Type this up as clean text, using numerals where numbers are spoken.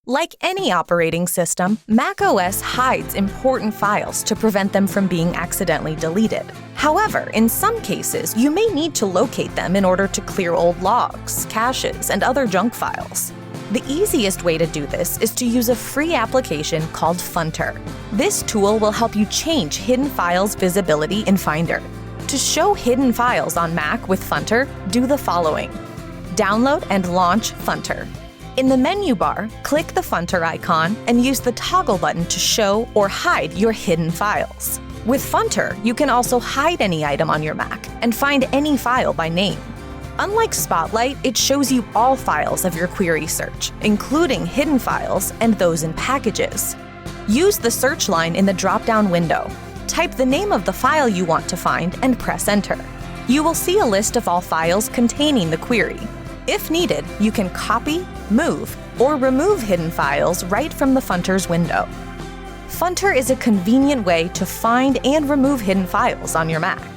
Like any operating system, macOS hides important files to prevent them from being accidentally deleted. However, in some cases, you may need to locate them in order to clear old logs, caches, and other junk files. The easiest way to do this is to use a free application called Funter. This tool will help you change hidden files visibility in Finder. To show hidden files on Mac with Funter, do the following. Download and launch Funter. In the menu bar, click the Funter icon and use the toggle button to show or hide your hidden files. With Funter, you can also hide any item on your Mac and find any file by name. Unlike Spotlight, it shows you all files of your query search, including hidden files and those in packages. Use the search line in the drop-down window. Type the name of the file you want to find and press Enter. You will see a list of all files containing the query. If needed, you can copy, move, or remove hidden files right from the Funter's window. Funter is a convenient way to find and remove hidden files on your Mac.